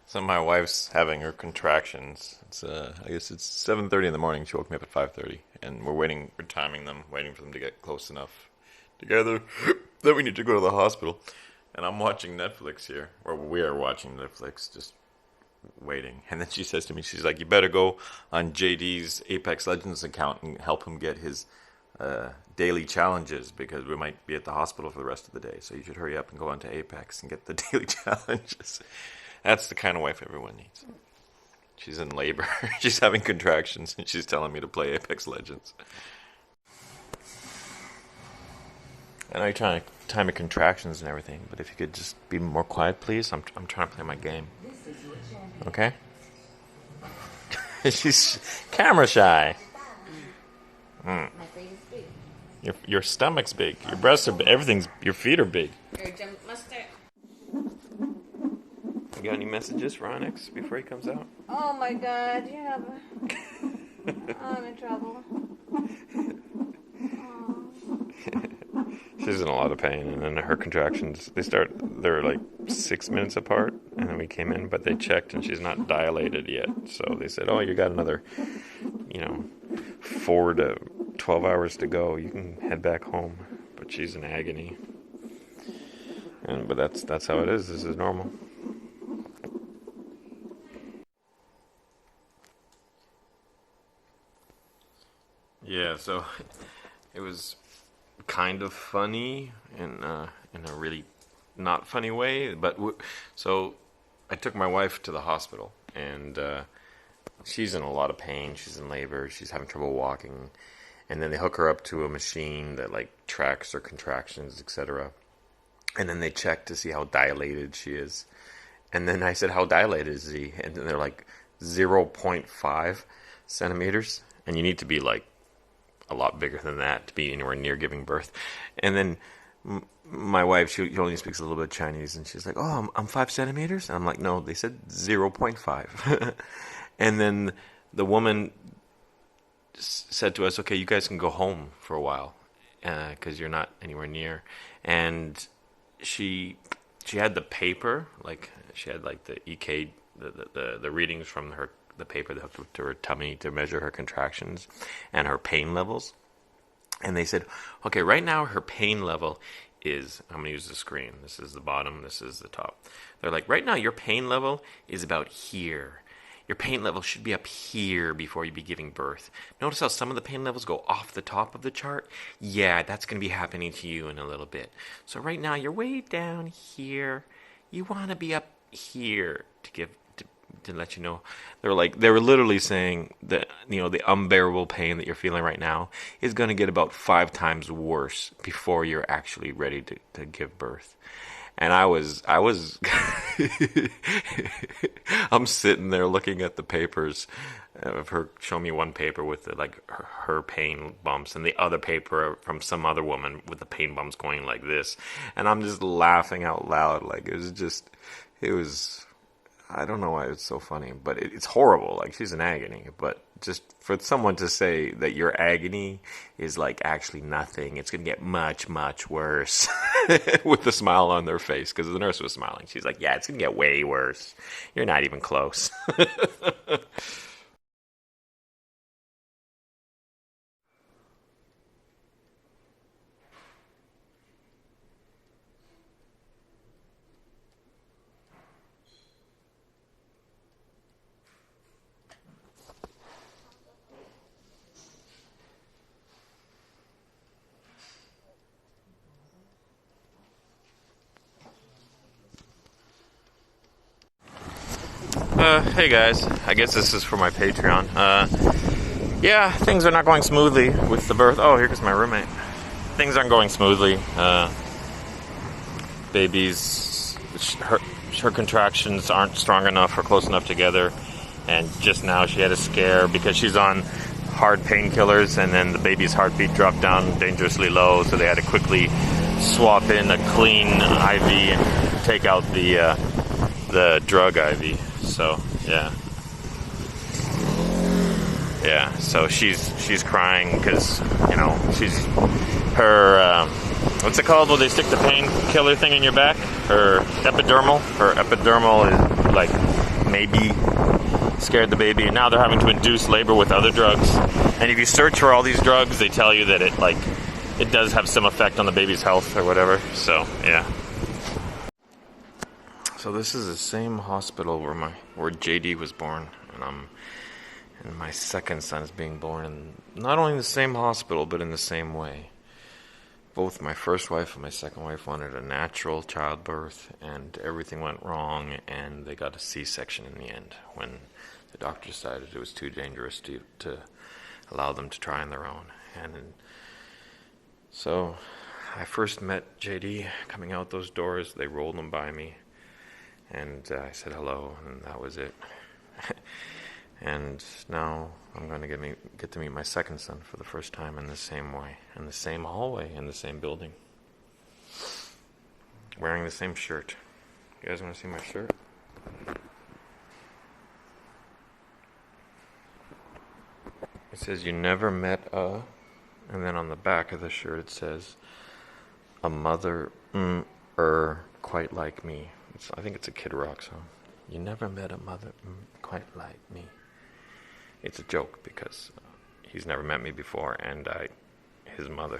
So my wife's having her contractions. It's I guess it's 7:30 in the morning. She woke me up at 5:30, and we're timing them, waiting for them to get close enough together that we need to go to the hospital. And I'm watching Netflix here, or we are watching Netflix, just waiting. And then she says to me, she's like, "You better go on JD's Apex Legends account and help him get his daily challenges because we might be at the hospital for the rest of the day. So you should hurry up and go onto Apex and get the daily challenges." That's the kind of wife everyone needs. She's in labor. She's having contractions, and she's telling me to play Apex Legends. I know you're trying to time your contractions and everything, but if you could just be more quiet, please. I'm trying to play my game. Okay? She's camera shy. Mm. Your stomach's big. Your breasts are big. Everything's. Your feet are big. You got any messages for Onyx before he comes out? Oh my God, you have I'm in trouble. She's in a lot of pain, and then her contractions, they're like 6 minutes apart, and then we came in, but they checked, and she's not dilated yet. So they said, "Oh, you got another, 4 to 12 hours to go. You can head back home." But she's in agony. But that's how it is. This is normal. Yeah, so it was kind of funny in a really not funny way. But so I took my wife to the hospital, and she's in a lot of pain. She's in labor. She's having trouble walking, and then they hook her up to a machine that like tracks her contractions, etc. And then they check to see how dilated she is. And then I said, "How dilated is he?" And then they're like 0.5 centimeters, and you need to be like a lot bigger than that to be anywhere near giving birth. And then my wife, she only speaks a little bit of Chinese, and she's like, "Oh, I'm 5 centimeters?" And I'm like, "No, they said 0.5. And then the woman said to us, "Okay, you guys can go home for a while because you're not anywhere near." And she had the paper, like she had like the EK, the readings from the paper that hooked up to her tummy to measure her contractions and her pain levels. And they said, "Okay, right now her pain level is," I'm going to use the screen. This is the bottom, this is the top. They're like, "Right now your pain level is about here. Your pain level should be up here before you be giving birth. Notice how some of the pain levels go off the top of the chart? Yeah, that's going to be happening to you in a little bit. So right now you're way down here. You want to be up here to let you know." They were literally saying that the unbearable pain that you're feeling right now is going to get about 5 times worse before you're actually ready to give birth. And I was I'm sitting there looking at the papers of her showing me one paper with her pain bumps, and the other paper from some other woman with the pain bumps going like this, and I'm just laughing out loud. Like it was I don't know why it's so funny, but it's horrible. Like, she's in agony, but just for someone to say that your agony is like actually nothing, it's going to get much, much worse with a smile on their face, because the nurse was smiling. She's like, "Yeah, it's going to get way worse. You're not even close." Hey guys, I guess this is for my Patreon. Yeah, things are not going smoothly with the birth. Oh, here goes my roommate. Things aren't going smoothly. Baby's, her contractions aren't strong enough or close enough together. And just now she had a scare because she's on hard painkillers, and then the baby's heartbeat dropped down dangerously low, so they had to quickly swap in a clean IV and take out the drug IV. So yeah. So she's crying because she's her what's it called when they stick the painkiller thing in your back? Her epidermal. Her epidermal is like maybe scared the baby, and now they're having to induce labor with other drugs. And if you search for all these drugs, they tell you that it does have some effect on the baby's health or whatever. So yeah. So this is the same hospital where JD was born, and my second son is being born in not only the same hospital but in the same way. Both my first wife and my second wife wanted a natural childbirth, and everything went wrong, and they got a C-section in the end when the doctor decided it was too dangerous to allow them to try on their own. And so I first met JD coming out those doors. They rolled them by me, and I said hello, and that was it. And now I'm going to get to meet my second son for the first time in the same way, in the same hallway, in the same building, wearing the same shirt. You guys want to see my shirt? It says, "You never met a," and then on the back of the shirt it says, "A mother quite like me." I think it's a Kid Rock song. You never met a mother quite like me. It's a joke because he's never met me before, and his mother.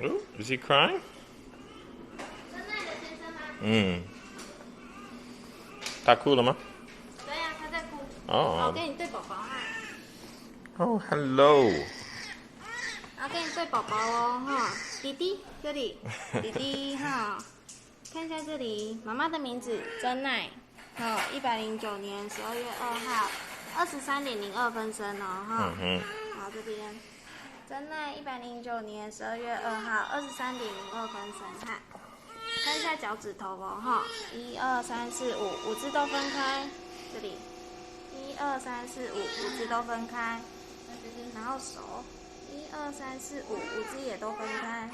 Ooh, is he crying? Mm. 他哭了吗？对呀，他在哭。哦。我跟你对宝宝哈。Oh, hello. 我跟你对宝宝哦哈，弟弟这里，弟弟哈，看一下这里，妈妈的名字真奈，好，109年12月2号，23:02分生哦哈。好，这边真奈109年12月2号23:02分生哈。看一下脚趾头哦哈，1、2、3、4、5，五只都分开，这里，1、2、3、4、5，五只都分开，然后手。1、2、3、4、5，五只也都分开。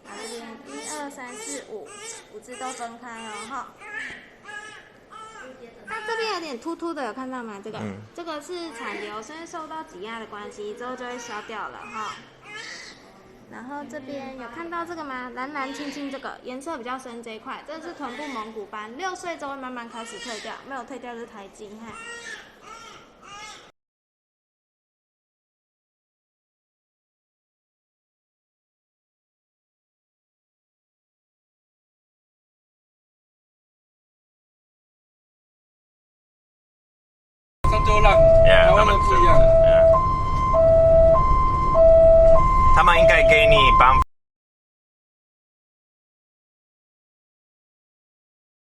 然后这边1、2、3、4、5，五只都分开哦哈。它这边有点凸凸的，有看到吗？这个是残留，所以受到挤压的关系，之后就会消掉了哈。然后这边有看到这个吗？蓝蓝青青这个颜色比较深这一块，这是臀部蒙古斑，6岁之后会慢慢开始退掉，没有退掉就是胎记哈。洲浪，台湾的不一样。他们应该给你颁